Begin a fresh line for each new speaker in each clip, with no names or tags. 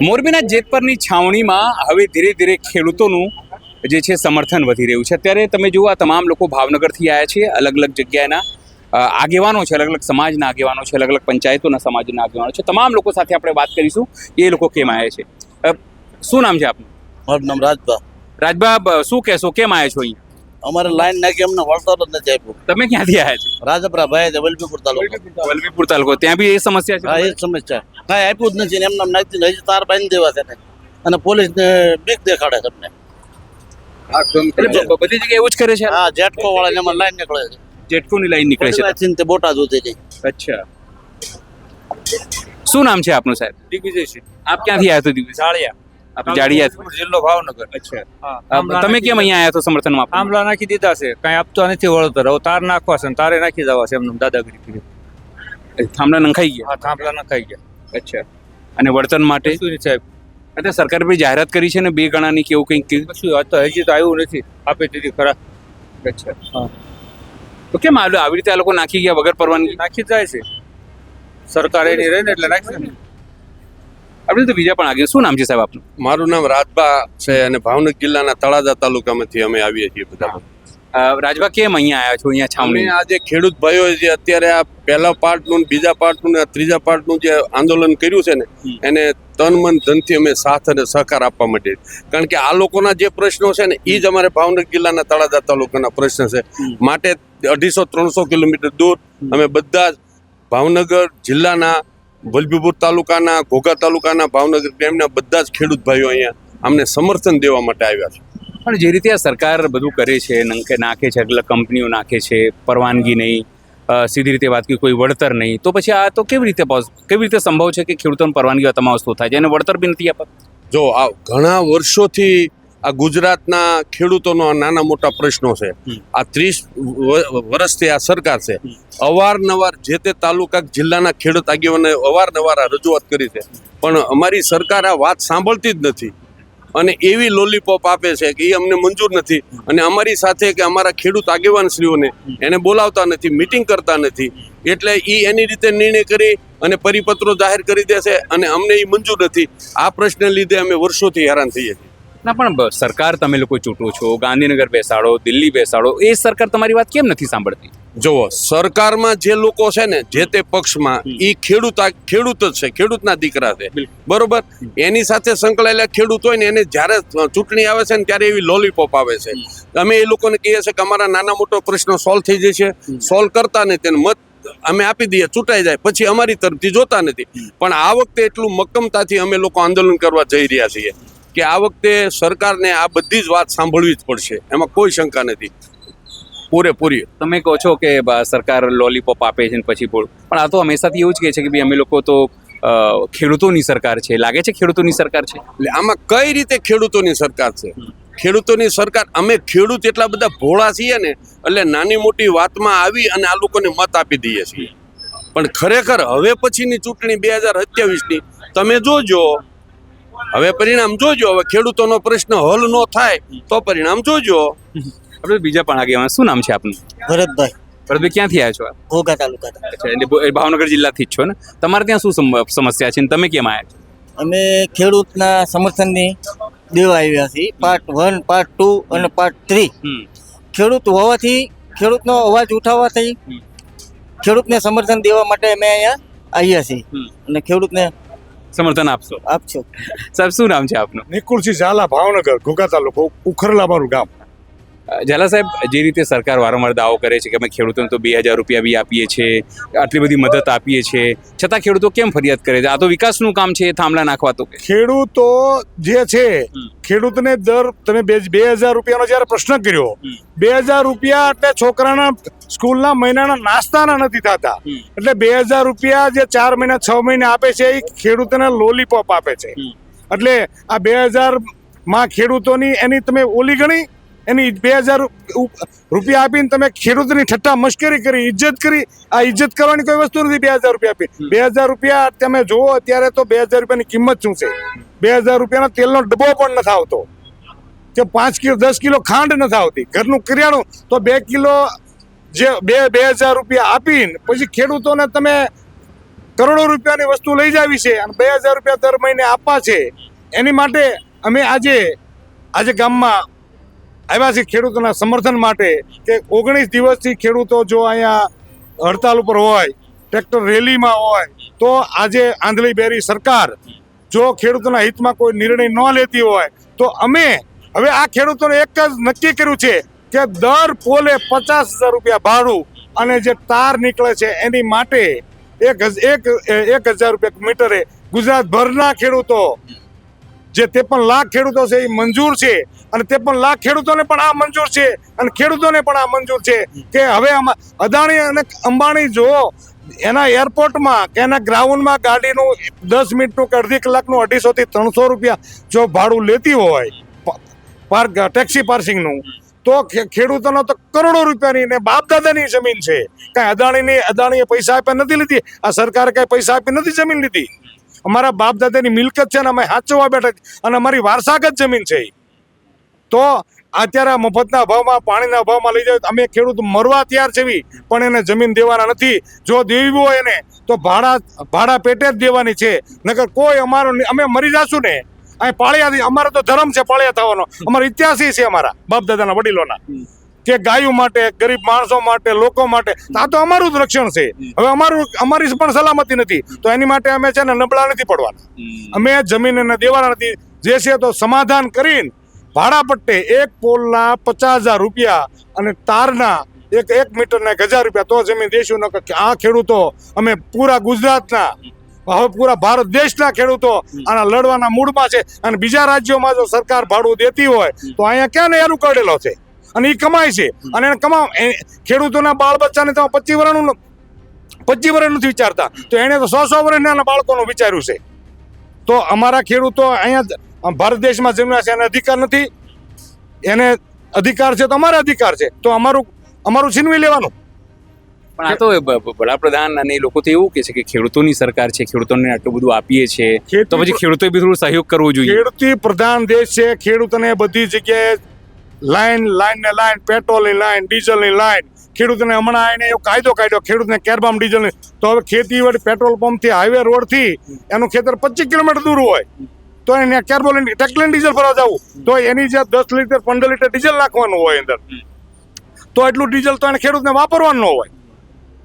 મોરબીના જેતપરની છાવણીમાં હવે ધીરે ધીરે ખેડૂતોનું જે છે સમર્થન વધી રહ્યું છે. અત્યારે તમે જુઓ આ તમામ લોકો ભાવનગરથી આવ્યા છે. અલગ અલગ જગ્યાના આગેવાનો છે, અલગ અલગ સમાજના આગેવાનો છે, અલગ અલગ પંચાયતોના સમાજના આગેવાનો છે. તમામ લોકો સાથે આપણે વાત કરીશું એ લોકો કેમ આવ્યા છે. શું નામ છે આપનું?
મારું નામ રાજભા.
રાજભા, શું કહેશો, કેમ આવ્યા છો અહીંયા?
અમારે લાઈન નાખી અમને વળતર જ નથી આપ્યું.
તમે ક્યાંથી આવ્યા છો?
રાજપરા ભાઈ વલભીપુર તાલુકો.
વલભીપુર તાલુકો, ત્યાં બી એ સમસ્યા છે?
હા, એ જ સમસ્યા. કાંઈ આપ્યું જ નથી ને એમને નાખી હજી તાર બાંધી દેવા છે ને અને પોલીસને બીક દેખાડે છે અમને.
એટલે બધી જગ્યાએ એવું જ કરે છે?
હા, જેટકો વાળા એમાં લાઈન નીકળે છે.
જેટકોની લાઈન નીકળે છે
તે બોટાદ સુધી.
અચ્છા, શું નામ છે આપનું સાહેબ?
દિગ્વિજયસિંહ.
આપ ક્યાંથી આવ્યા છો? દિગ્વિજય
જાળિયા.
આપ જાડિયા.
જિલ્લો ભાવનગર.
અચ્છા, તમે કેમ અહીંયા આવ્યા છો સમર્થનમાં?
આંબલા નાખી દીધા છે, કઈ આપતો નથી વળતર. હવે તાર નાખવા છે, તારે નાખી દેવા છે એમને દાદાગીરી કરી.
થાંભલા નંખાઈ ગયા?
હા, થાંભલા નખાઈ ગયા.
અચ્છા, અને વળતર માટે
શું નહીં સાહેબ,
અત્યારે સરકારે બી જાહેરાત કરી છે ને 2 ગણાની કેવું કંઈક કીધું?
શું હતું? હજી તો આવ્યું નથી. આપી દીધી ખરા.
અચ્છા, હા. તો કેમ આવી રીતે આ લોકો નાખી ગયા વગર પરવાનગી?
નાખી જાય છે સરકાર, એની રહે ને એટલે નાખશે ને.
આપણે તો બીજા પણ આગળ. શું નામ છે સાહેબ આપનું?
મારું નામ રાજભા છે અને ભાવનગર જિલ્લાના તળાજા તાલુકામાંથી અમે આવીએ છીએ બધા.
રાજભા, કેમ અહીંયા આવ્યા છો અહીંયા
અમે
છાવણી?
આજે ખેડૂત ભાઈઓ જે અત્યારે આ પહેલા પાર્ટનું, બીજા પાર્ટનું ને ત્રીજા પાર્ટનું જે આંદોલન કર્યું છે ને, એને તન મન ધનથી અમે સાથ અને સહકાર આપવા માટે. કારણ કે આ લોકોના જે પ્રશ્નો છે ને એ જ અમારે ભાવનગર જિલ્લાના તળાજા તાલુકાના પ્રશ્ન છે. માટે 250-300 કિલોમીટર દૂર અમે બધા જ ભાવનગર જિલ્લાના, વલભીપુર તાલુકાના, ઘોઘા તાલુકાના, ભાવનગર ડેમના બધા જ ખેડૂત ભાઈઓ અહીંયા અમને સમર્થન દેવા માટે આવ્યા છે.
પણ જે રીતે આ સરકાર બધું કરે છે, નાખે છે, અલગ કંપનીઓ નાખે છે, પરવાનગી નહીં, સીધી રીતે વાત કરી કોઈ વળતર નહીં, તો પછી આ તો કેવી રીતે સંભવ છે કે ખેડૂતોને પરવાનગી તમામ વસ્તુ થાય છે અને વળતર બી નથી આપતા?
જો આ ઘણા વર્ષોથી આ ગુજરાતના ખેડૂતોનો નાના મોટા પ્રશ્નો છે. આ 30 વર્ષથી આ સરકાર છે. અવારનવાર જે તે તાલુકા જિલ્લાના ખેડૂત આગેવાનોને અવારનવાર આ રજૂઆત કરી છે, પણ અમારી સરકાર આ વાત સાંભળતી જ નથી અને એવી લોલીપોપ આપે છે કે એ અમને મંજૂર નથી. અને અમારી સાથે કે અમારા ખેડૂત આગેવાનશ્રીઓને એને બોલાવતા નથી, મિટિંગ કરતા નથી. એટલે એ એની રીતે નિર્ણય કરી અને પરિપત્રો જાહેર કરી દે છે અને અમને એ મંજૂર નથી. આ પ્રશ્નને લીધે અમે વર્ષોથી હેરાન થઈએ છીએ.
ના, પણ સરકાર તમે લોકો ચૂંટો છો, ગાંધીનગર બેસાડો, દિલ્હી બેસાડો, એ સરકાર તમારી વાત કેમ નથી સાંભળતી?
જુઓ, સરકારમાં જે લોકો છે ને, જે તે પક્ષમાં, એ ખેડૂત જ છે, ખેડૂતના દીકરા છે, બરોબર. એની સાથે સંકળાયેલા ખેડૂત હોય ને, એને જ્યારે ચૂંટણી આવે છે ને ત્યારે એવી લોલીપોપ આવે છે. અમે એ લોકોને કહીએ છીએ કે અમારા નાના મોટો પ્રશ્ન સોલ્વ થઈ જશે, સોલ્વ કરતા નથી, તેને મત અમે આપી દઈએ, ચૂંટાઈ જાય, પછી અમારી તરફથી જોતા નથી. પણ આ વખતે એટલું મક્કમતાથી અમે લોકો આંદોલન કરવા જઈ રહ્યા છીએ કે આ વખતે સરકારને આ બધી જ વાત સાંભળવી જ પડશે, એમાં કોઈ શંકા નથી, પૂરેપૂરી.
તમે કહો છો કે સરકાર લોલીપોપ આપે છે ને પછી પણ આ તો હંમેશાથી એવું જ કહે છે કે ભાઈ અમે લોકો તો ખેડૂતોની સરકાર છે. લાગે છે ખેડૂતોની સરકાર છે?
એટલે આમાં કઈ રીતે ખેડૂતોની સરકાર છે? ખેડૂતોની સરકાર, અમે ખેડૂત એટલા બધા ભોળા છીએ ને, એટલે નાની મોટી વાતમાં આવી અને આ લોકોને મત આપી દઈએ છીએ. પણ ખરેખર હવે પછીની ચૂંટણી 2027ની તમે જોજો, હવે પરિણામ જોજો. હવે ખેડૂતોનો પ્રશ્ન હલ ન થાય તો પરિણામ જોજો.
આપણે બીજા પણ આગેવાન. શું નામ છે આપનું?
ભરતભાઈ.
ભરતભાઈ, ક્યાંથી આવ્યા છો?
ઘોઘા તાલુકા.
અચ્છા, એટલે ભાવનગર જિલ્લાથી જ છો ને? તમારે ત્યાં શું સમસ્યા છે ને તમે કેમ આવ્યા છો?
અમે ખેડૂતના સમર્થનની દેવા આવ્યા છીએ. પાર્ટ 1, પાર્ટ 2 અને પાર્ટ 3. ખેડૂત હોવાથી, ખેડૂતનો અવાજ ઉઠાવવાથી ખેડૂતને સમર્થન દેવા માટે અમે અહીંયા આવ્યા છીએ અને ખેડૂતને
સમર્થન આપશો?
આપશો.
સાહેબ, શું નામ છે આપનું?
નિકુલસિંહ ઝાલા, ભાવનગર, ઘોઘા તાલુકો, ઉખરલા મારું ગામ.
ઝાલા સાહેબ, જે રીતે સરકાર વારંવાર દાવો કરે છે કે અમે ખેડૂતોને તો 2000 રૂપિયા બી આપીએ છીએ, આટલી બધી મદદ આપીએ છીએ, છતાં ખેડૂતો કેમ ફરિયાદ કરે છે? આ તો વિકાસનું કામ છે, થાંભલા નાખવા તો.
ખેડૂતો જે છે, ખેડૂતને તમે 2000 રૂપિયાનો જ્યારે પ્રશ્ન કર્યો, 2000 રૂપિયા એટલે છોકરાના સ્કૂલના મહિનાના નાસ્તાના નથી થતા. એટલે 2000 રૂપિયા જે 4 મહિના 6 મહિને આપે છે એ ખેડૂતોને લોલીપોપ આપે છે. એટલે આ 2000માં ખેડૂતોની એની તમે ઓલી ગણી, એની 2000 રૂપિયા આપીને તમે ખેડૂતની ઠઠ્ઠા મશ્કરી કરી, ઇજ્જત કરી. આ ઇજ્જત કરવાની કોઈ વસ્તુ નથી. 2000 રૂપિયા આપી, 2000 રૂપિયા તમે જુઓ અત્યારે તો 2000 રૂપિયાની કિંમત શું છે? 2000 રૂપિયાનો તેલનો ડબ્બો પણ નથી આવતો, કે 5 કિલો 10 કિલો ખાંડ નથી આવતી. ઘરનું કરિયાણું તો 2 કિલો જે 2000 રૂપિયા આપીને પછી ખેડૂતોને તમે કરોડો રૂપિયાની વસ્તુ લઈ જાવી છે અને 2000 રૂપિયા દર મહિને આપવા છે. એની માટે અમે આજે ગામમાં આવ્યા છીએ ખેડૂતોના સમર્થન માટે કે 19 દિવસથી ખેડૂતો જો અહીંયા હડતાલ ઉપર હોય, ટ્રેક્ટર રેલીમાં હોય, તો આજે આંધળી બેરી સરકાર જો ખેડૂતોના હિતમાં કોઈ નિર્ણય ન લેતી હોય તો અમે હવે આ ખેડૂતોને એક જ નક્કી કર્યું છે કે દર પોલે 50,000 રૂપિયા ભાડું અને જે તાર નીકળે છે એની માટે 1,000 રૂપિયા મીટરે ગુજરાતભરના ખેડૂતો જે 53 લાખ ખેડૂતો છે એ મંજૂર છે અને 53 લાખ ખેડૂતોને પણ આ મંજૂર છે અને ખેડૂતોને પણ આ મંજૂર છે કે હવે અદાણી અને અંબાણી જો એના એરપોર્ટમાં કે એના ગ્રાઉન્ડમાં ગાડીનું 10 મિનિટનું કે અડધી કલાકનું 250 થી 300 રૂપિયા જો ભાડું લેતી હોય ટેક્સી પાર્સિંગનું, તો ખેડૂતોનો તો કરોડો રૂપિયાની ને બાપ દાદાની જમીન છે. કાંઈ અદાણીએ પૈસા આપ્યા નથી લીધી, આ સરકારે કાંઈ પૈસા આપી નથી જમીન લીધી. અમારા બાપ દાદાની મિલકત છે ને અમે સાચવવા બેઠા અને અમારી વારસાગત જમીન છે. તો અત્યારે મફતના ભાવમાં પાણીના ભાવમાં લઈ જાય અમે ખેડૂત મરવા તૈયાર છે પણ એને જમીન દેવાના નથી. જો દેવી હોય એને તો ભાડા પેટે જ દેવાની છે, નકર કોઈ અમે મરી જાશું ને અહીં પાળિયા. અમારો તો ધર્મ છે પાળિયા થવાનો, અમારો ઇતિહાસ છે અમારા બાપ દાદાના વડીલોના કે ગાયો માટે, ગરીબ માણસો માટે, લોકો માટે. આ તો અમારું જ રક્ષણ છે. હવે અમારી પણ સલામતી નથી તો એની માટે અમે છે ને નબળા નથી પડવાના. અમે જમીન એને દેવાના નથી. જે છે તો સમાધાન કરીને ભાડા પટ્ટે એક પોલના 50,000 રૂપિયા અને તારના એક મીટરના 1,000 રૂપિયા તો જમીન દેશું. ન આ ખેડૂતો અમે પૂરા ગુજરાતના હવે પૂરા ભારત દેશના ખેડૂતો આના લડવાના મૂડમાં છે. અને બીજા રાજ્યોમાં જો સરકાર ભાડું દેતી હોય તો અહીંયા ક્યાં એનું કરેલો છે અને એ કમાય છે. અને એને ખેડૂતોના બાળ બચ્ચાને તો 25 વર્ષ નથી વિચારતા, તો એને તો 100 વર્ષના બાળકોનું વિચાર્યું છે. તો અમારા ખેડૂતો અહીંયા ભારત દેશમાં જન્મ્યા છે, એને અધિકાર નથી. એને અધિકાર છે તો અમારે અધિકાર છે, તો અમારું છીનવી લેવાનું.
પણ આ તો વડાપ્રધાન અને લોકો તો એવું કે છે કે ખેડૂતોની સરકાર છે, ખેડૂતોને આટલું બધું આપીએ છીએ તો પછી ખેડૂતોએ બી થોડું સહયોગ કરવો જોઈએ.
ખેડૂતી પ્રધાન દેશ છે. ખેડૂતોને બધી જગ્યાએ લાઈન પેટ્રોલની લાઈન, ડીઝલની લાઈન. ખેડૂતને હમણાં આવીને એવો કાયદો કાઢ્યો ખેડૂતને કેરબામ ડીઝલની. તો હવે ખેતીવાડી પેટ્રોલ પંપથી હાઈવે રોડથી એનું ખેતર 25 કિલોમીટર દૂર હોય તો એને કેરબામ ટેકલીન ડીઝલ ભરવા જવું તો એની જે 10 લીટર 15 લીટર ડીઝલ નાખવાનું હોય અંદર, તો એટલું ડીઝલ તો એને ખેડૂતને વાપરવાનું ન હોય.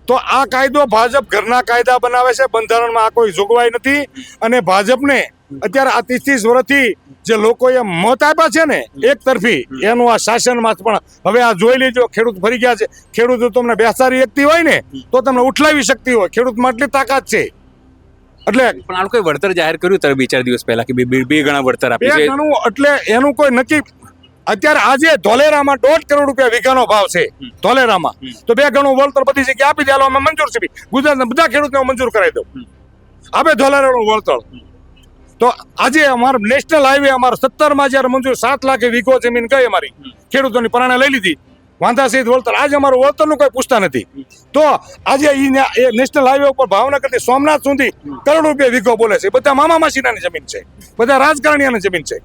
તો આ કાયદો ભાજપ ઘરના કાયદા બનાવે છે, બંધારણમાં આ કોઈ જોગવાઈ નથી. અને ભાજપને અત્યારે આ 30 વર્ષથી જે લોકોએ મત આપ્યા છે ને એક તરફી, એનું આ શાસનમાં પણ હવે આ જોઈ લેજો. ખેડૂત ફરી ગયા છે. ખેડૂત તમને બેસાડી શકતી હોય ને તો તમને ઉઠલાવી શકતી હોય. ખેડૂતમાં એટલી તાકાત છે. એટલે
પણ આ લોકોએ વળતર જાહેર કર્યું ત્યારે 2-4 દિવસ પહેલા કે બે ગણા વળતર આપે છે.
એટલે એનું કોઈ નક્કી અત્યારે આજે ધોલેરામાં 1.5 કરોડ રૂપિયા વીઘાનો ભાવ છે ધોલેરામાં, તો 2 ગણું વળતર બધી જગ્યાએ આપી દે. અમે મંજૂર છે, ગુજરાતના બધા ખેડૂતને મંજૂર કરાવી દઉં. આપે ધોલેરાનું વળતર. તો આજે અમારો નેશનલ હાઈવે અમારો 17માં જ્યારે મંજૂર 7 લાખ વીઘો જમીન ગઈ અમારી ખેડૂતોની પરાણે લઈ લીધી વાંધા સહિત વળતર. આજે અમારું વળતરનું કોઈ પૂછતા નથી. તો આજે એ નેશનલ હાઈવે ઉપર ભાવનગરથી સોમનાથ સુધી કરોડ રૂપિયા વીઘો બોલે છે. બધા મામા માસીનાની જમીન છે, બધા રાજકારણીયાની જમીન છે.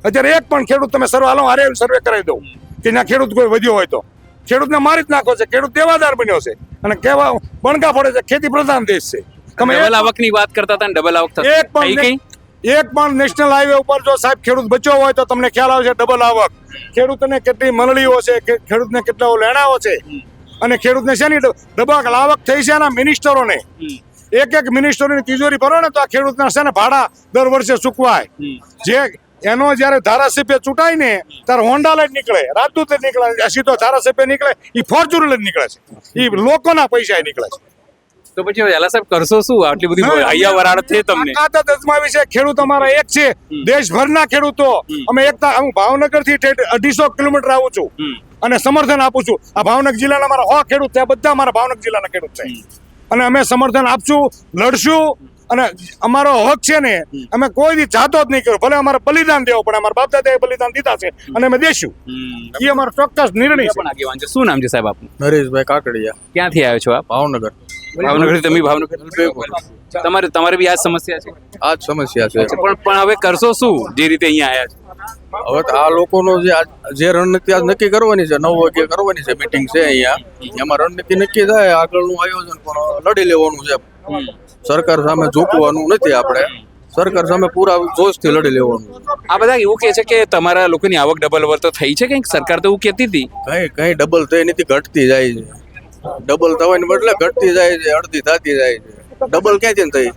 અત્યારે એક પણ ખેડૂત તમે સર્વે કરાવી દઉં કે ત્યાં ખેડૂત કોઈ વધ્યો હોય તો ખેડૂતને મારી જ નાખો છે. ખેડૂત દેવાદાર બન્યો છે અને કેવા બણકા ફોડે છે. ખેતી પ્રધાન દેશ છે.
તમે ડબલ આવકની વાત કરતા હતા ને ડબલ આવક
એક પણ નેશનલ હાઈવે ઉપર જો સાહેબ ખેડૂત બચ્યો હોય તો તમને ખ્યાલ આવશે ડબલ આવક. ખેડૂતને કેટલી મંડળીઓ છે, ખેડૂતને કેટલા લેણાઓ છે અને ખેડૂતને શેની ડબલ આવક થઈ છે એના મિનિસ્ટરોને. એક મિનિસ્ટરોની તિજોરી ભરો ને તો આ ખેડૂતના છે ને ભાડા દર વર્ષે ચૂકવાય. જે એનો જયારે ધારાસભ્ય ચૂંટાય ને ત્યારે હોન્ડા લઈને નીકળે, રાજદૂત જ નીકળે, સીધો ધારાસભ્ય નીકળે એ ફોર્ચ્યુનર જ નીકળે છે. એ લોકોના પૈસા નીકળે છે.
તો પછી ઝાલા સાહેબ કરશો શું? આટલી બધી અહીંયા વરાળ છે તમને.
તાકાત અજમાવી છે. ખેડૂત અમારા એક છે, દેશભરના ખેડૂતો. અમે હું ભાવનગર થી 250 કિલોમીટર આવું છું અને સમર્થન આપું છું. આ ભાવનગર જિલ્લાના અમારા 100 ખેડૂત છે, બધા અમારા ભાવનગર જિલ્લાના ખેડૂત છે અને અમે સમર્થન આપશું, લડશું. અને અમારો હક છે ને અમે કોઈ દી જાતો જ નહીં કર્યો. ભલે અમારે બલિદાન દેવું પડે, અમારા બાપ દાદાએ બલિદાન દીધા છે અને અમે દેશું. એ અમારો ચોક્કસ નિર્ણય છે.
પણ આગેવાન છે. શું નામ છે સાહેબ આપનું?
નરેશભાઈ કાકડિયા.
ક્યાંથી આવ્યો છો આપ?
ભાવનગર.
ભાવનગર. તમે ભાવનગર તમારે બી આ સમસ્યા છે?
આ જ સમસ્યા છે.
પણ હવે કરશો શું જે રીતે અહીંયા આવ્યા છો?
હવે તો આ લોકોનો જે રણનીતિ આજ નક્કી કરવાની છે, 9 વાગે કરવાની છે મીટિંગ છે અહીંયા. એમાં રણનીતિ નક્કી થાય, આગળનું આયોજન પણ લડી લેવાનું છે. સરકાર સામે ઝૂકવાનું નથી આપણે, સરકાર સામે પૂરા જોશથી લડી લેવાનું.
આ બધા એવું કહે છે કે તમારા લોકોની આવક ડબલ તો થઈ છે કંઈક, સરકાર તો એવું કહેતી હતી.
કઈ ડબલ થઈ નથી, ઘટતી જાય છે. ડબલ થવાને બદલે ઘટતી જાય છે, અડધી થતી જાય છે. ડબલ ક્યાંથી થઈ?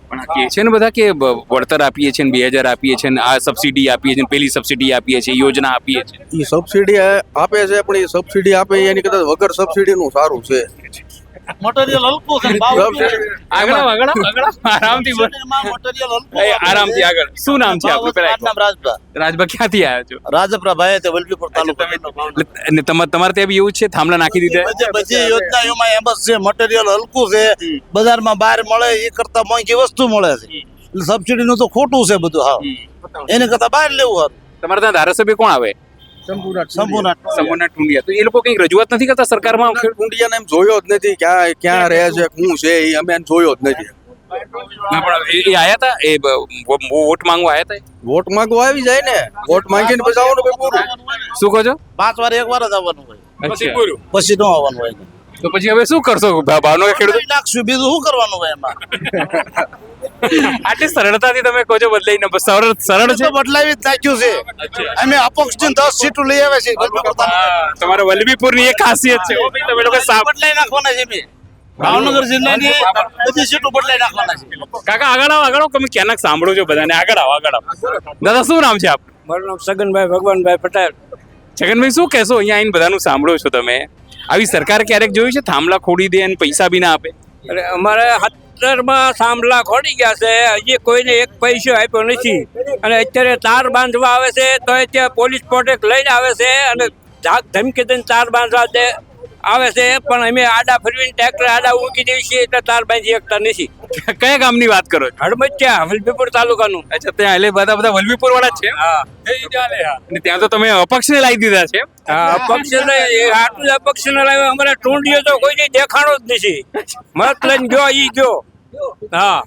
પણ કહે છે ને બધા કે વળતર આપીએ છીએ ને 2000 આપીએ છીએ ને આ સબસિડી આપીએ છીએ ને પેલી સબસિડી આપીએ છીએ, યોજના આપીએ છીએ.
એ સબસિડી આપે છે, પણ એ સબસિડી આપે એની કદાચ વગર સબસિડીનું સારું છે.
મટીરિયલ હલકું છે, ભાવ
આગળ આરામથી બોલ.
મટીરિયલ હલકું.
આરામથી આગળ. શું નામ છે આપનું? પેલા
નામ રાજભા
રાજભા ક્યાંથી આવ્યા છો?
રાજપરા ભાઈ તે વલભીપુર તાલુકો.
અને તમારે ત્યાં બી એવું જ છે, થાંભલા નાખી દીધા?
બધી યોજનાઓમાં એમ જ છે, મટીરિયલ હલકું છે, બજારમાં બહાર મળે એ કરતા મોંઘી વસ્તુ મળે છે. એટલે સબસિડીનું તો ખોટું છે બધું. હા, એને કરતા બહાર લેવું સારું.
તમારે ત્યાં ધારાસભ્ય કોણ આવે?
સંપૂર્ણ
સમૂહના ટુંડિયા. તો એ લોકો કઈ રજૂઆત નથી કરતા સરકારમાં?
ઊંડિયાને એમ જોયો જ નથી, ક્યાં રહે છે, શું છે, એ અમે એને જોયો જ નથી.
ના, પણ એ આયા હતા, એ વોટ માંગવા આયા હતા?
વોટ માંગવા આવી જાય ને, વોટ માંગીને પછી આવવાનું ભાઈ પૂરું.
શું કહો છો?
5 વાર 1 વાર જ આવવાનું હોય,
અચ્છા.
પછી ન આવવાનું હોય.
તો પછી હવે શું કરશો ભાવનગર ખેડૂતો?
નાખશું, બીજું શું કરવાનું હોય એમાં?
આટલી સરળતાથી તમે કહો છો બદલાઈ સરળ છે.
તો બદલાવી જ નાખ્યું છે. અમે અપક્ષની 10 સીટો લઈ આવે છે.
તમારા વલભીપુરની એક ખાસિયત છે. તમે લોકો
બદલાઈ નાખવાના છે. ભાવનગર જિલ્લાની બધી સીટો બદલાઈ નાખવાના છે.
કાકા આગળ આવો. તમે ક્યાંક સાંભળો છો બધાને? આગળ આવો. દાદા શું નામ છે આપનું?
મારું નામ સગનભાઈ ભગવાનભાઈ પટેલ.
છગનભાઈ શું કહેશો? અહીંયા આવીને બધાનું સાંભળો છો તમે. આવી સરકાર ક્યારેક જોયું છે થાંભલા ખોડી દે અને પૈસા બી ના આપે?
એટલે અમારે 17માં થાંભલા ખોડી ગયા છે, હજી કોઈને એક પૈસો આપ્યો નથી. અને અત્યારે તાર બાંધવા આવે છે તો ત્યાં પોલીસ પ્રોટેક્ટ લઈને આવે છે અને ધમકી દઈને તાર બાંધવા દે આવે છે, પણ અમે આડા ફરવીને ટ્રેક્ટર આડા ઊંકી દઈએ છીએ એટલે તાર બાંધી શકતા નથી.
કયા ગામની વાત કરો છો?
હડમતિયા, વલભીપુર તાલુકાનું.
અચ્છા, ત્યાં એટલે બધા વલભીપુર વાળા જ છે?
હા,
અને ત્યાં તો તમે અપક્ષને લાવી દીધા છે?
અપક્ષ આટલું જ અપક્ષ ને લાવ્યો. અમારે ટૂંડીઓ તો કોઈ દેખાણો જ નથી. મત લઈને ગયો ઈ ગયો. હા,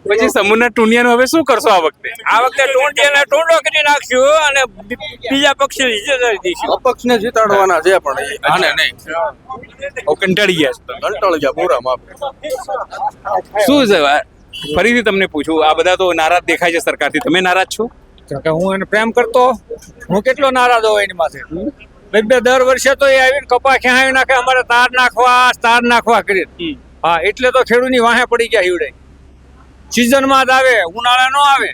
પછી સમૂહના ટુંડિયાનું હવે શું કરશો આ વખતે?
આ વખતે ટૂંડીઓને ટૂંડો કરી નાખશું અને બીજા પક્ષને જીતાડી દઈશું.
અપક્ષને જીતાડવાના છે, પણ એ આને નહીં.
કંટાળી ગયા છો?
કંટાળી ગયા પૂરા માપ.
શું છે? ફરીથી તમને પૂછું, આ બધા તો નારાજ દેખાય છે સરકારથી, તમે નારાજ છો?
કે હું એને પ્રેમ કરતો, હું કેટલો નારાજ હોઉં એની માથે. દર વર્ષે તો એ આવીને કપા ક્યાં નાખે, અમારે તાર નાખવા કરી. હા, એટલે તો ખેડૂતની વાહે પડી ગયા હીવડે. સિઝનમાં જ આવે, ઉનાળા નો આવે.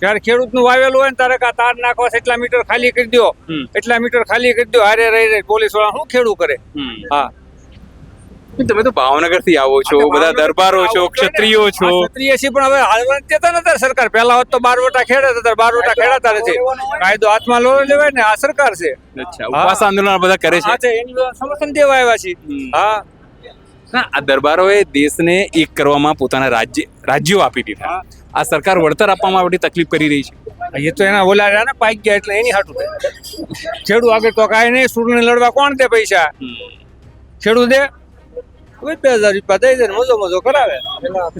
જયારે ખેડૂતનું વાવેલું હોય ને ત્યારે તાર નાખવા એટલા મીટર ખાલી કરી દો, એટલા મીટર ખાલી કરી દો. હારે રહી પોલીસ વાળા શું ખેડૂત કરે? હા,
તમે તો ભાવનગર થી આવો છો, બધા દરબારો છો, ક્ષત્રિયો છો.
ક્ષત્રિય છે પણ હવે હાલવાનું દેતા નથી સરકાર. પહેલા હોત તો 12 વટા ખેડાતા, 12 વટા ખેડાતા નથી. કાયદો હાથમાં લો લેવાય ને, આ સરકાર છે.
અચ્છા, ઉપવાસ આંદોલન બધા કરે છે.
એનું સમર્થન દેવા આવ્યા છે. હા,
ના, આ દરબારોએ દેશને એક કરવામાં પોતાના રાજ્યો આપી દીધા. આ સરકાર વળતર આપવામાં બધી તકલીફ કરી રહી છે.
એ તો એના ઓલા રહ્યા ને પાક ગયા એટલે એની હાટું ખેડૂત આગળ તો કાંઈ નહીં. સૂરને લડવા કોણ દે પૈસા? ખેડૂત દે 2000 રૂપિયા દઈ દે, મજો કરાવે.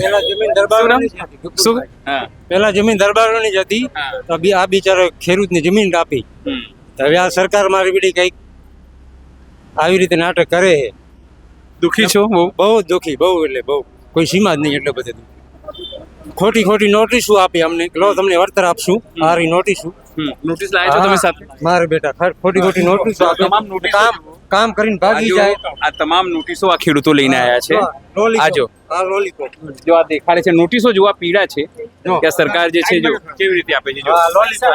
પેલા જમીન દરબારોની
શું? હા,
પેલા જમીન દરબારોની જ હતી, તો આ બિચારો ખેડૂતની જમીન આપી. હવે આ સરકાર મારી બીડી કઈક આવી રીતે નાટક કરે છે.
દુખી છો?
બહુ દુખી, બહુ એટલે બહુ. કોઈ સીમા જ નહીં. એટલે બધે ખોટી નોટિસો આપી અમને. લો તમને વળતર આપશું, સારી નોટિસો.
નોટિસ લાવ્યા છો તમે સાથે?
મારે બેટા ખોટી નોટિસો આપી.
તમામ નોટિસો
કામ કરીને ભાગી જાય.
આ તમામ નોટિસો આ ખેડૂતો લઈને આવ્યા છે. આજો
આ લોલીપોપ
જો આ દેખાડે છે નોટિસો, જો આ પીડા છે કે આ સરકાર જે છે જો કેવી રીતે આપે છે. જો આ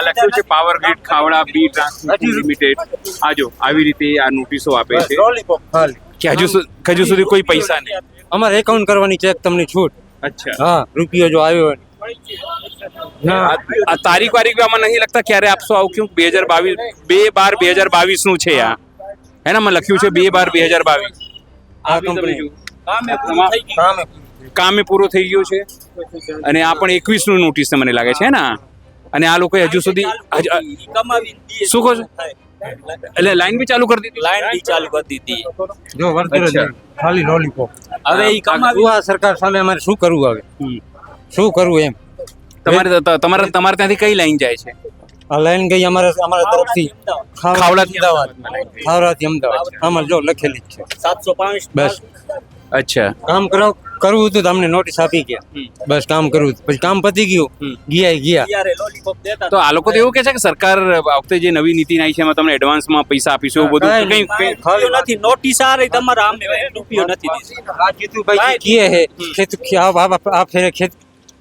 લખ્યું છે પાવર ગ્રીડ ખાવડા બી ટ્રાન્સમિશન લિમિટેડ. આજો આવી રીતે આ નોટિસો આપે છે
લોલીપોપ ખાલી
કે હજુ સુધી કોઈ પૈસા નહીં.
અમારે એકાઉન્ટ કરવાની ચેક તમને છૂટ.
અચ્છા,
હા, રૂપિયો જો આવ્યો
આ તારીખ આમાં નહીં લખતા ક્યારે આપશો આવું? ક્યું 2/12/2022 નું છે આ? એનામાં લખ્યું છે 2/12/2022.
આ કંપની
કામે પૂરો થઈ ગયો છે અને આ પણ 21 નું નોટિસ મને લાગે છે ને. અને આ લોકોએ હજુ સુધી શું કહો છો? એટલે લાઈન બી ચાલુ કરી દીધી.
જો વળતર જ નહીં, ખાલી લોલીપોપ. હવે ઈ કમાવી આ સરકાર સામે અમારે શું કરવું? હવે શું કરવું એમ?
તમારે ત્યાંથી કઈ લાઈન જાય છે?
આ લાઈન ગઈ અમારા તરફથી ખાવડાથી અમદાવાદ. આમાં જો લખેલી જ છે 705. બસ,
અચ્છા,
કામ કરો કરવું હતું તો અમને નોટિસ આપી ગયા, બસ કામ કરવું હતું. પછી કામ પતી ગયું, ગયા.
તો આ લોકો તો એવું કે છે કે સરકાર આ વખતે જે નવી નીતિ આવી છે એમાં તમને એડવાન્સમાં પૈસા આપીશું એવું બધું કંઈ
નથી નોટિસ આ રહી તમારા આમ રૂપિયો નથી દીધી.
આ જીતુભાઈ કીએ હે આ ફેરે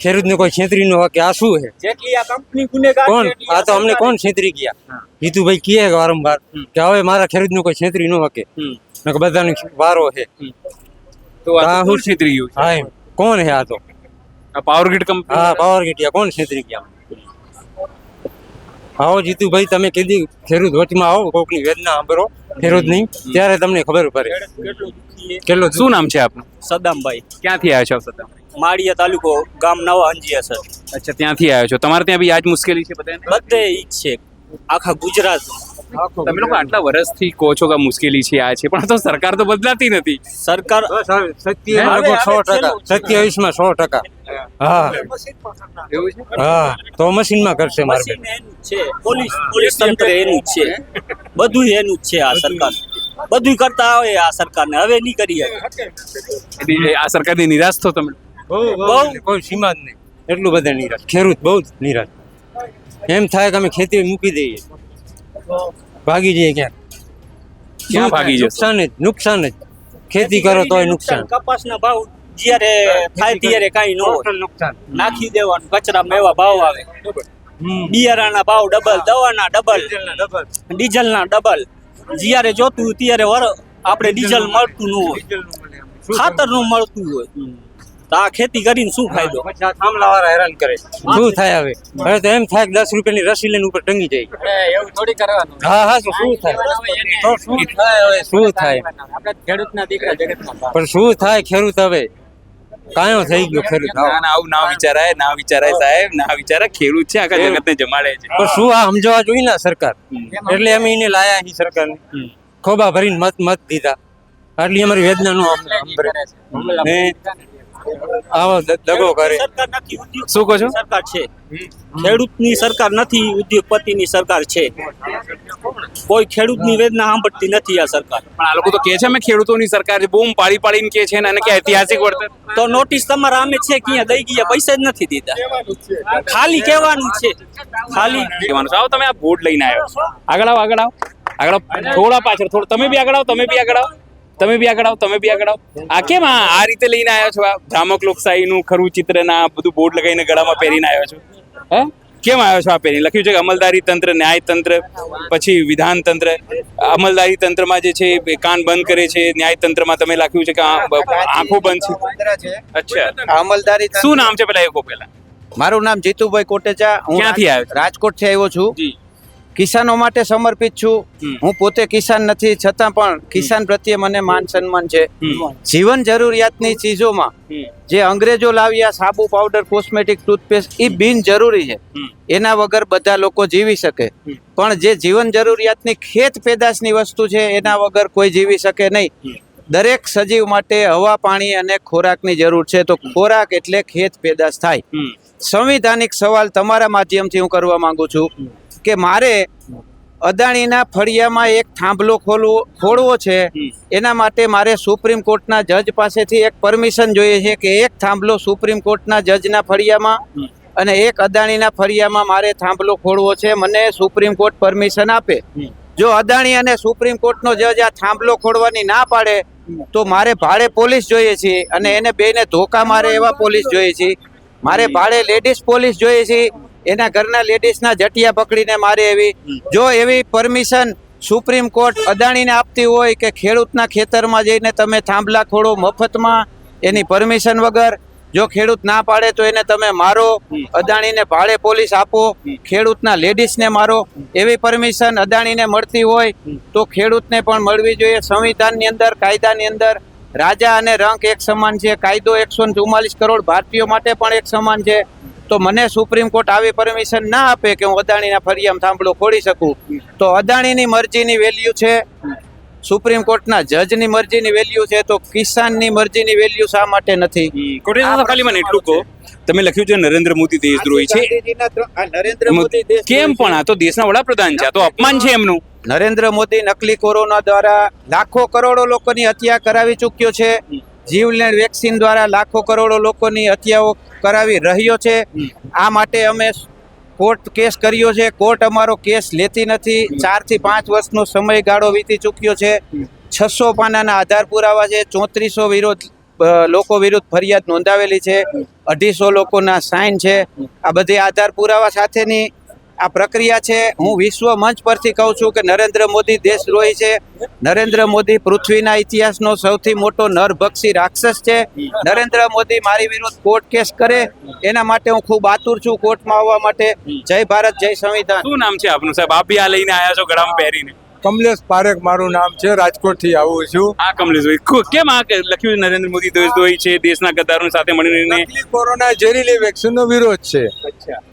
ખેડૂતને કોઈ છેતરી નો કે આ શું હે?
જેટલી આ કંપની ગુનેગાર
કોણ
છે, એટલી
આ તો અમને કોણ છેતરી ગયા? જીતુભાઈ કીએ વારંવાર કે હવે મારા ખેડૂતનું કોઈ છેતરી નો હકે, નકર બધાનો વારો હે.
તો આ શું છેતરી ગયું છે?
હા એમ કોણ હે? આ તો
આ પાવર ગ્રીડ કંપની
હા પાવર ગીટિયા કોણ છેતરી ગયા? આવો જીતુભાઈ, તમે કીધી ખેડૂત વચમાં આવો, કોકની વેદના સાંભળો ખેડૂતની, ત્યારે તમને ખબર પડે કેટલો.
શું નામ છે આપનું?
સદામભાઈ,
ક્યાંથી આવ્યો છો સત્તા?
માળિયા તાલુકો, ગામ નવા અંજિયા સર.
અચ્છા, ત્યાંથી આવ્યો છો. તમારે ત્યાં બી આજ મુશ્કેલી છે બધાને?
બધે ઈ જ છે, આખા ગુજરાત.
તમે લોકો આટલા વર્ષથી કહો છો કે આ મુશ્કેલી છે, આ છે, પણ આ તો સરકાર તો બદલાતી નથી.
સરકાર
27%, 100%. હા
એવું છે?
હા, તો મશીનમાં કરશે મારે.
મશીન એનું જ છે, પોલીસ તંત્ર એનું જ છે, બધું એનું જ છે. આ સરકાર બધું કરતા હોય આ સરકારને, હવે નહીં કરી શકે.
એટલે આ સરકારની નિરાશ તો તમે?
બહુ કોઈ સીમા જ નહીં, એટલું બધા નિરાશ. ખેડૂત બહુ જ નિરાશ. એમ થાય કે અમે ખેતી મૂકી દઈએ, ભાગી જઈએ ક્યાં.
ક્યાં ભાગી જશો?
નુકસાન જ. ખેતી કરો તોય નુકસાન.
કપાસના ભાવ જ્યારે થાય ત્યારે કાંઈ ન હોય,
નુકસાન.
નાખી દેવાનું કચરામાં એવા ભાવ આવે. બિયારાના ભાવ ડબલ, દવાના ડબલ, ડીઝલના ડબલ. જ્યારે જોતું ત્યારે આપણે ડીઝલ મળતું ન હોય, ખાતરનું મળતું હોય, તો આ ખેતી કરીને શું ફાયદો?
થાંભલાવાળા હેરાન કરે. શું થાય હવે? હવે તો એમ થાય કે 10 રૂપિયાની રસી લઈને ઉપર ટંગી જાય.
એવું થોડી કરવાનું.
હા હા, તો શું થાય? તો શું થાય હવે? શું થાય?
આપણે ખેડૂતના દીકરા જગતના.
પણ શું થાય? ખેડૂત હવે કાયો થઈ ગયો ખેડૂત.
ના ના, આવું ના વિચારાય, ના વિચારાય સાહેબ, ના વિચારાય. ખેડૂત છે, આખા જગતને જમાડે છે.
પણ શું આ સમજવા જોઈએ ને સરકાર? એટલે અમે એને લાયા અહીં સરકારને, ખોબા ભરીને મત દીધા. આટલી અમારી વેદના નો આવો દગો કરે.
સરકાર નથી, ઉદ્યોગ
શું કહો છો?
સરકાર છે, ખેડૂતની સરકાર નથી, ઉદ્યોગપતિની સરકાર છે. કોઈ ખેડૂતની વેદના સાંભળતી નથી આ સરકાર.
પણ આ લોકો તો કહે છે અમે ખેડૂતોની સરકાર છે, બૂમ પાડી પાડીને કહે છે અને કે ઐતિહાસિક વર્તન.
તો નોટિસ તમારા આમે છે કે દઈ ગયા, પૈસા જ નથી દીધા, ખાલી કહેવાનું છે, ખાલી
કહેવાનું છે. આવો તમે આ બોર્ડ લઈને આવ્યો છો, આગળ આવો, આગળ આવો, આગળ આવો. થોડા પાછળ, થોડું તમે બી આગળ આવો, તમે બી આગળ આવો, તમે બી આગળ આવો, તમે બી આગળ આવો. આ કેમ આ રીતે લઈને આવ્યો છો? આ ભ્રામક લોકશાહીનું ખરું ચિત્ર ના બધું બોર્ડ લગાવીને ગળામાં પહેરીને આવ્યો છો? હે, કેમ આવ્યો છો? આ પહેરી લખ્યું છે કે અમલદારી તંત્ર, ન્યાય તંત્ર, પછી વિધાન તંત્ર. અમલદારી તંત્રમાં જે છે એ કાન બંધ કરે છે, ન્યાય તંત્રમાં તમે લખ્યું છે કે આંખો બંધ છે. અચ્છા,
અમલદારી
શું નામ છે પેલા? એ પેલા
મારું નામ જીતુભાઈ કોટેચા. હું
ક્યાંથી આવ્યો છો?
રાજકોટથી આવ્યો છું.
જી.
કિસાનો માટે સમર્પિત છું. હું પોતે કિસાન નથી, છતાં પણ કિસાન પ્રત્યે મને માન સન્માન છે. જીવન જરૂરિયાતની ચીજોમાં જે અંગ્રેજો લાવ્યા સાબુ, પાવડર, કોસ્મેટિક, ટૂથપેસ્ટ, એ બિનજરૂરી છે. એના વગર બધા લોકો જીવી શકે, પણ જે જીવન જરૂરિયાતની ખેત પેદાશની વસ્તુ છે એના વગર કોઈ જીવી શકે નહીં. દરેક સજીવ માટે હવા, પાણી અને ખોરાકની જરૂર છે, તો ખોરાક એટલે ખેત પેદાશ થાય. સંવિધાનિક સવાલ તમારા માધ્યમથી હું કરવા માંગુ છું કે મારે અદાણીના ફળિયામાં એક થાંભલો ખોલવો છે, એના માટે મારે સુપ્રીમ કોર્ટના જજ પાસેથી એક પરમિશન જોઈએ છે કે એક થાંભલો સુપ્રીમ કોર્ટના જજના ફળિયામાં અને એક અદાણીના ફળિયામાં મારે થાંભલો ખોલવો છે. મને સુપ્રીમ કોર્ટ પરમિશન આપે. જો અદાણી અને સુપ્રીમ કોર્ટનો જજ આ થાંભલો ખોલવાની ના પાડે તો મારે ભાડે પોલીસ જોઈએ છે, અને એને બેને ધોકા મારે એવા પોલીસ જોઈએ છે. મારે ભાડે લેડીઝ પોલીસ જોઈએ છે, એના ઘરના લેડીઝના જટિયા પકડીને મારે એવી. જો એવી પરમિશન સુપ્રીમ કોર્ટ અદાણીને આપતી હોય કે ખેડૂતના ખેતરમાં જઈને તમે થાંભલા ખોડો મફતમાં એની પરમિશન વગર, જો ખેડૂત ના પાડે તો એને તમે મારો, અદાણીને ભાડે પોલીસ આપો, ખેડૂતના લેડીઝને મારો, એવી પરમિશન અદાણીને મળતી હોય તો ખેડૂતને પણ મળવી જોઈએ. સંવિધાનની અંદર, કાયદાની અંદર રાજા અને રંક એક સમાન છે. કાયદો 144 કરોડ ભારતીયો માટે પણ એક સમાન છે. તો મને સુપ્રીમ કોર્ટ આવી પરમિશન ના આપે કે હું અદાણીના ફળિયામાં થાંભલો ખોડી શકું, તો અદાણીની મરજીની વેલ્યુ છે, સુપ્રીમ કોર્ટના જજની મરજીની વેલ્યુ છે, તો કિસાનની મરજીની વેલ્યુ શા માટે નથી?
કોટેચા, ખાલી મને એટલું કહો, તમે લખ્યું છે નરેન્દ્ર મોદી દેશદ્રોહી છે.
નરેન્દ્ર મોદી
કેમ? પણ આ તો દેશના વડાપ્રધાન છે, આ તો અપમાન છે એમનું.
નરેન્દ્ર મોદી નકલી કોરોના દ્વારા લાખો કરોડો લોકોની હત્યા કરાવી ચૂક્યો છે. જીવલેણ વેક્સિન દ્વારા લાખો કરોડો લોકોની હત્યાઓ કરાવી રહ્યો છે. આ માટે અમે કોર્ટ કેસ કર્યો છે. કોર્ટ અમારો કેસ લેતી નથી. 4 થી 5 વર્ષનો સમયગાળો વીતી ચૂક્યો છે. 600 પાનાના આધાર પુરાવા છે. 3400 લોકો વિરુદ્ધ ફરિયાદ નોંધાવેલી છે. 250 લોકોના સાઇન છે. આ બધી આધાર પુરાવા સાથેની આ પ્રક્રિયા છે. હું વિશ્વ મંચ પરથી કહું છું કે નરેન્દ્ર મોદી દેશદ્રોહી છે. નરેન્દ્ર મોદી પૃથ્વીના ઇતિહાસનો સૌથી મોટો નરભક્ષી રાક્ષસ છે. નરેન્દ્ર મોદી મારી વિરુદ્ધ કોર્ટ કેસ કરે એના માટે હું ખૂબ આતુર છું કોર્ટમાં આવવા માટે. જય ભારત, જય સંવિધાન.
શું નામ છે આપનું સાહેબ? આપ બી આ લઈને આવ્યા છો ગળામાં પહેરીને.
કમલેશ પારેખ મારું નામ છે, રાજકોટથી આવું છું.
હા કમલેશભાઈ, કેમ આ લખ્યું નરેન્દ્ર મોદી દેશદ્રોહી છે, દેશના ગદ્દારો સાથે મળીને?
નકલી કોરોના ઝેરીલી વેક્સિનનો વિરોધ છે.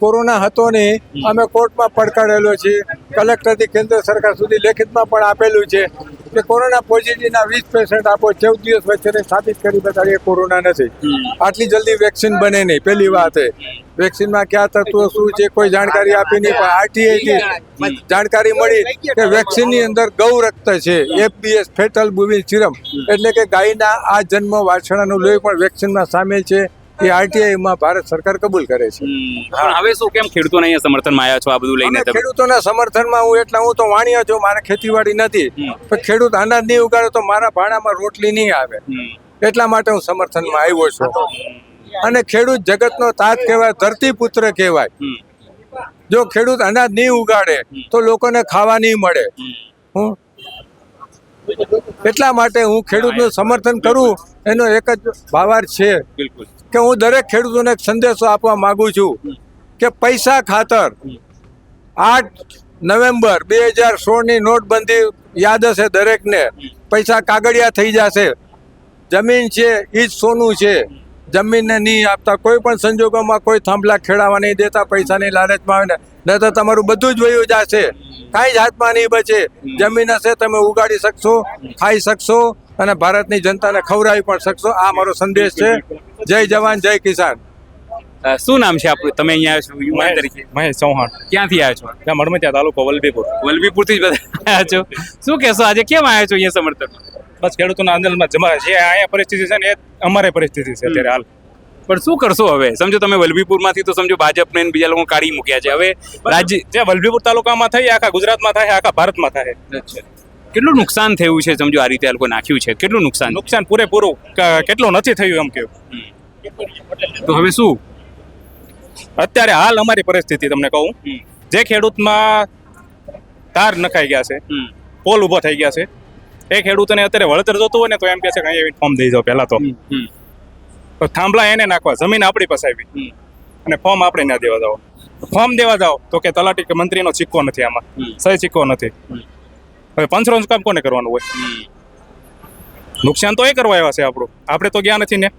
કોરોના હતો નહીં, અમે કોર્ટમાં પડકારેલો છે. કલેક્ટરથી કેન્દ્ર સરકાર સુધી લેખિતમાં પણ આપેલું છે કે કોરોના પોઝિટિવના 20 પેશન્ટ આપો, 14 દિવસ વચ્ચે સાબિત કરી બતાવીએ કોરોના નથી. આટલી જલ્દી વેક્સિન બને નહીં. પહેલી વાત એ વેક્સિનમાં ક્યાં તત્વો શું છે કોઈ જાણકારી આપી નહીં, પણ આરટીઆઈથી જાણકારી મળી કે વેક્સિનની અંદર ગૌ રક્ત છે, FBS ફેટલ બોવિન સિરમ, એટલે કે ગાયના આ જન્મ વાછરડાનું લોહી પણ વેક્સિનમાં સામેલ છે. એ આરટીઆઈમાં ભારત સરકાર કબૂલ કરે છે.
પણ હવે શું, કેમ ખેડૂતોને અહીંયા સમર્થનમાં આવ્યા છો આ બધું લઈને?
ખેડૂતોના સમર્થનમાં હું તો વાણિયા છું, મારે ખેતીવાડી નથી, પણ ખેડૂત અનાજ નહીં ઉગાડે તો મારા ભાણામાં રોટલી નહીં આવે, એટલા માટે હું સમર્થનમાં આવ્યો છું. અને ખેડૂત જગતનો તાજ કહેવાય, ધરતીપુત્ર કહેવાય. જો ખેડૂત અનાજ નહીં ઉગાડે તો લોકોને ખાવા નહીં મળે. એટલા માટે હું ખેડૂતનું સમર્થન કરું. એનો એક જ ભાવાર્થ છે કે હું દરેક ખેડૂતોને એક સંદેશો આપવા માંગુ છું કે પૈસા ખાતર 8 નવેમ્બર 2016ની નોટબંધી યાદ હશે દરેકને. પૈસા કાગળિયા થઈ જશે. જમીન છે એ જ સોનું છે. જમીનને નહીં આપતા, કોઈ પણ સંજોગોમાં કોઈ થાંભલા ખેડાવા નહીં દેતા, પૈસાની લાલચમાં આવે ને, ન તો તમારું બધું જ વયું જશે, કાંઈ જ હાથમાં નહીં બચે. જમીન હશે તમે ઉગાડી શકશો, ખાઈ શકશો અને ભારતની જનતાને ખવડાવી પણ શકશો. આ મારો સંદેશ છે. જય જવાન, જય કિસાન.
શું નામ છે આપણું? તમે અહીંયા આવ્યા છો યુવાન તરીકે?
મહેશ ચૌહાણ.
ક્યાંથી આવ્યા છો?
મડમતિયા તાલુકો વલભીપુર.
વલભીપુરથી જ બધા આવ્યા છો. શું કહેશો, આજે કેમ આવ્યા છો અહીંયા સમર્થન?
બસ ખેડૂતોના આંદોલનમાં જમા જે અહીંયા પરિસ્થિતિ છે ને એ અમારી પરિસ્થિતિ છે અત્યારે હાલ.
પણ શું કરશો હવે? સમજો તમે વલભીપુરમાંથી તો સમજો ભાજપને ને બીજા લોકો કાઢી મૂક્યા છે. હવે રાજ્ય
જે વલભીપુર તાલુકામાં થાય, આખા ગુજરાતમાં થાય, આખા ભારતમાં થાય.
કેટલું નુકસાન થયું છે સમજો આ રીતે આ લોકો નાખ્યું છે? કેટલું નુકસાન?
નુકસાન પૂરેપૂરું. કેટલું નથી થયું એમ કેવું.
તો હવે શું
અત્યારે હાલ અમારી પરિસ્થિતિ તમને કહું, જે ખેડૂતમાં તાર નખાઈ ગયા છે, પોલ ઉભો થઈ ગયા છે, એ ખેડૂતોને અત્યારે વળતર જોતું હોય ને તો એમ કહે છે કે અહીંયા ફોર્મ દઈ જાઓ. પહેલા તો થાંભલા એને નાખવા, જમીન આપણી પાસે આવી અને ફોર્મ આપણે ના દેવા જાઓ. ફોર્મ દેવા જાઓ તો કે તલાટી કે મંત્રીનો સિક્કો નથી, આમાં સહી સિક્કો નથી. હવે પંચરોજ કામ કોને કરવાનું હોય? નુકસાન તો એ કરવા આવ્યા છે આપણું. આપણે તો ગયા નથી ને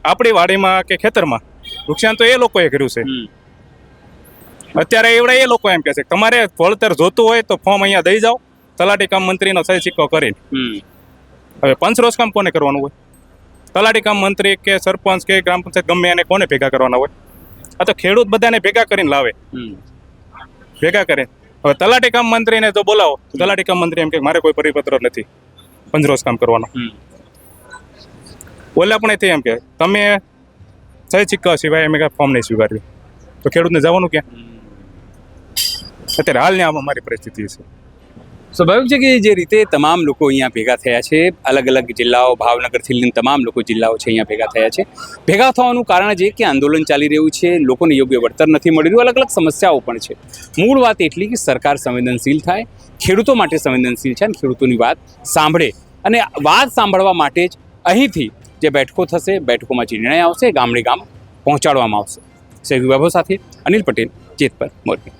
આપણી વાડીમાં કે ખેતરમાં. નુકસાન તો એ લોકોએ કર્યું છે. અત્યારે એવડા એ લોકો એમ કહે છે કે તમારે વળતર જોતું હોય તો ફોર્મ અહીંયા દઈ જાઓ, તલાટી કામ મંત્રીનો સહી સિક્કો કરીને. હવે પંચરોજ કામ કોને કરવાનું હોય? તલાટી કામ મંત્રી કે સરપંચ કે ગ્રામ પંચાયત ગમે એને કોને ભેગા કરવાના હોય? આ તો ખેડૂત બધાને ભેગા કરીને લાવે, ભેગા કરે. હવે તલાટી કામ મંત્રીને જો બોલાવો, તલાટી કામ મંત્રી એમ કે મારે કોઈ પરિપત્ર નથી પંચરોજ કામ કરવાનો. ઓલા પણ એમ કે તમે સહી સિક્કા સિવાય અમે ફોર્મ નહીં સ્વીકાર્યું, તો ખેડૂતને જવાનું ક્યાં? અત્યારે હાલની આમાં મારી પરિસ્થિતિ છે.
સ્વાભાવિક છે કે જે રીતે તમામ લોકો અહીંયા ભેગા થયા છે, અલગ અલગ જિલ્લાઓ, ભાવનગરથી લઈને તમામ લોકો જિલ્લાઓ છે અહીંયા ભેગા થયા છે. ભેગા થવાનું કારણ છે કે આંદોલન ચાલી રહ્યું છે, લોકોને યોગ્ય વળતર નથી મળી રહ્યું, અલગ અલગ સમસ્યાઓ પણ છે. મૂળ વાત એટલી કે સરકાર સંવેદનશીલ થાય, ખેડૂતો માટે સંવેદનશીલ છે અને ખેડૂતોની વાત સાંભળે. અને વાત સાંભળવા માટે જ અહીંથી જે બેઠકો થશે, બેઠકોમાં જે નિર્ણય આવશે, ગામડે ગામ પહોંચાડવામાં આવશે. સહયોગી વૈભવ સાથે અનિલ પટેલ, જેતપર, મોરબી.